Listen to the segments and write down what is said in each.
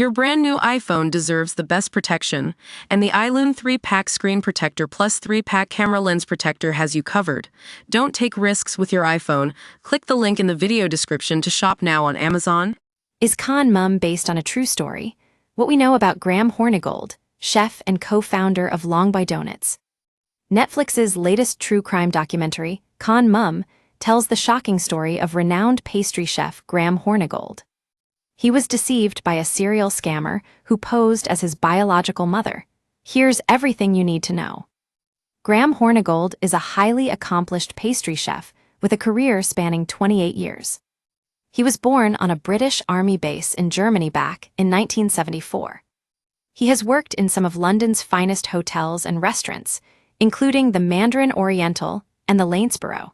Your brand new iPhone deserves the best protection, and the iLune 3-pack screen protector plus 3-pack camera lens protector has you covered. Don't take risks with your iPhone. Click the link in the video description to shop now on Amazon. Is Con Mum based on a true story? What we know about Graham Hornigold, chef and co-founder of Longboy Doughnuts. Netflix's latest true crime documentary, Con Mum, tells the shocking story of renowned pastry chef Graham Hornigold. He was deceived by a serial scammer who posed as his biological mother. Here's everything you need to know. Graham Hornigold is a highly accomplished pastry chef with a career spanning 28 years. He was born on a British Army base in Germany back in 1974. He has worked in some of London's finest hotels and restaurants, including the Mandarin Oriental and the Lanesborough.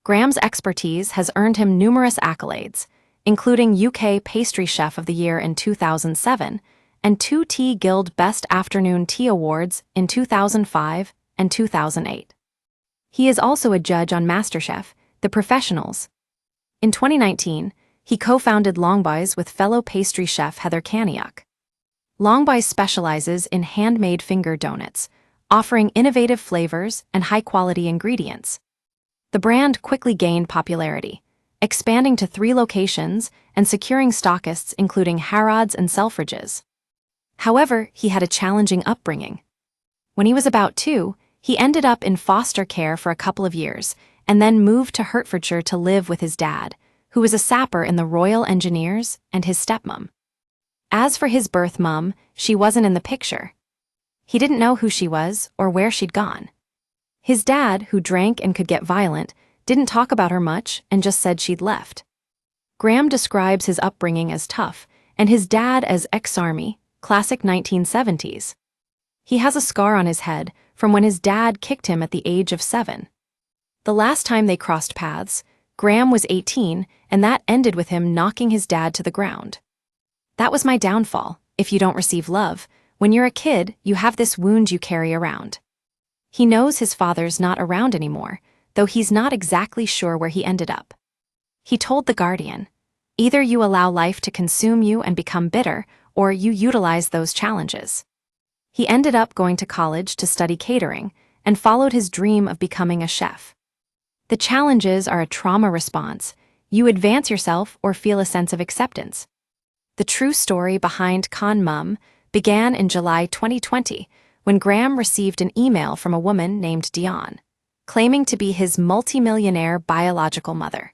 Graham's expertise has earned him numerous accolades, including UK Pastry Chef of the Year in 2007 and 2 Tea Guild Best Afternoon Tea Awards in 2005 and 2008. He is also a judge on MasterChef, The Professionals. In 2019, he co-founded Longboy's with fellow pastry chef Heather Kaniuk. Longboy specializes in handmade finger donuts, offering innovative flavors and high-quality ingredients. The brand quickly gained popularity, expanding to 3 locations and securing stockists including Harrods and Selfridges. However, he had a challenging upbringing. When he was about 2, he ended up in foster care for a couple of years and then moved to Hertfordshire to live with his dad, who was a sapper in the Royal Engineers, and his stepmom. As for his birth mum, she wasn't in the picture. He didn't know who she was or where she'd gone. His dad, who drank and could get violent, didn't talk about her much and just said she'd left. Graham describes his upbringing as tough and his dad as ex-army, classic 1970s. He has a scar on his head from when his dad kicked him at the age of 7. The last time they crossed paths, Graham was 18, and that ended with him knocking his dad to the ground. That was my downfall. If you don't receive love, when you're a kid, you have this wound you carry around. He knows his father's not around anymore, though he's not exactly sure where he ended up. He told The Guardian, "Either you allow life to consume you and become bitter, or you utilize those challenges." He ended up going to college to study catering and followed his dream of becoming a chef. The challenges are a trauma response. You advance yourself or feel a sense of acceptance. The true story behind Con Mum began in July 2020 when Graham received an email from a woman named Dion, claiming to be his multimillionaire biological mother.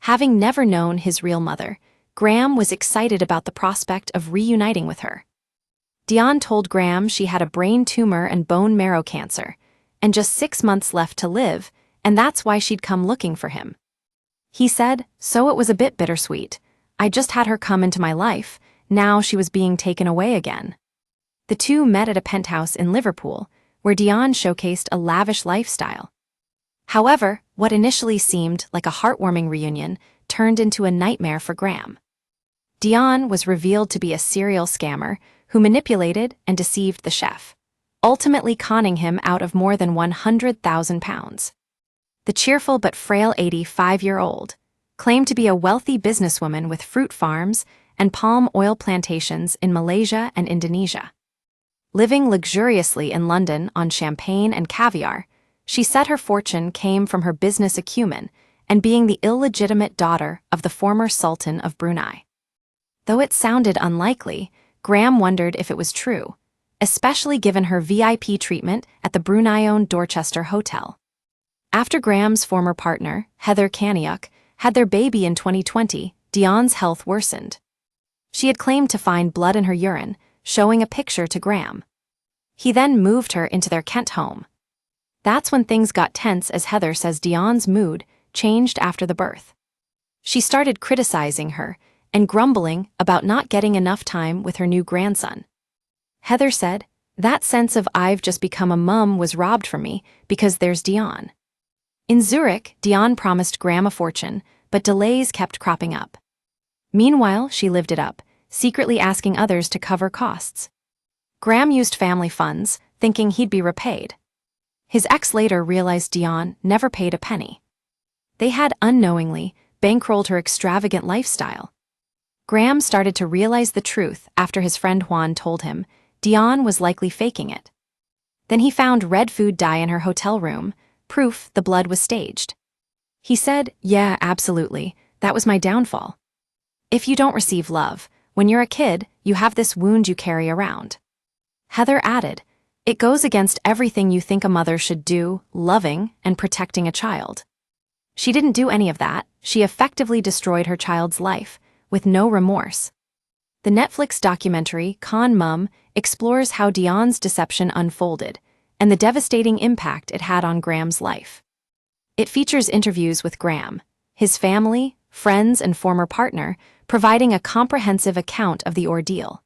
Having never known his real mother, Graham was excited about the prospect of reuniting with her. Dion told Graham she had a brain tumor and bone marrow cancer, and just 6 months left to live, and that's why she'd come looking for him. He said, "So it was a bit bittersweet. I just had her come into my life, now she was being taken away again." The two met at a penthouse in Liverpool, where Dion showcased a lavish lifestyle. However, what initially seemed like a heartwarming reunion turned into a nightmare for Graham. Dion was revealed to be a serial scammer who manipulated and deceived the chef, ultimately conning him out of more than £100,000. The cheerful but frail 85-year-old claimed to be a wealthy businesswoman with fruit farms and palm oil plantations in Malaysia and Indonesia. Living luxuriously in London on champagne and caviar, she said her fortune came from her business acumen and being the illegitimate daughter of the former Sultan of Brunei. Though it sounded unlikely, Graham wondered if it was true, especially given her VIP treatment at the Brunei-owned Dorchester Hotel. After Graham's former partner, Heather Kaniuk, had their baby in 2020, Dion's health worsened. She had claimed to find blood in her urine, showing a picture to Graham. He then moved her into their Kent home. That's when things got tense, as Heather says Dion's mood changed after the birth. She started criticizing her and grumbling about not getting enough time with her new grandson. Heather said, "That sense of I've just become a mum was robbed from me because there's Dion." In Zurich, Dion promised Graham a fortune, but delays kept cropping up. Meanwhile, she lived it up, secretly asking others to cover costs. Graham used family funds, thinking he'd be repaid. His ex later realized Dion never paid a penny. They had unknowingly bankrolled her extravagant lifestyle. Graham started to realize the truth after his friend Juan told him Dion was likely faking it. Then he found red food dye in her hotel room, proof the blood was staged. He said, "Yeah, absolutely, that was my downfall. If you don't receive love, when you're a kid, you have this wound you carry around." Heather added, "It goes against everything you think a mother should do, loving and protecting a child." She didn't do any of that. She effectively destroyed her child's life, with no remorse. The Netflix documentary, Con Mum, explores how Dion's deception unfolded and the devastating impact it had on Graham's life. It features interviews with Graham, his family, friends, and former partner, providing a comprehensive account of the ordeal.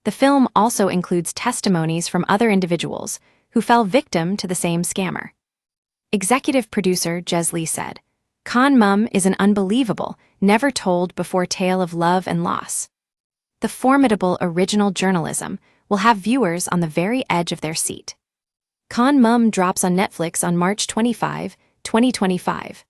The film also includes testimonies from other individuals who fell victim to the same scammer. Executive producer Jeslie said, "Con Mum is an unbelievable, never-told-before tale of love and loss. The formidable original journalism will have viewers on the very edge of their seat." Con Mum drops on Netflix on March 25, 2025.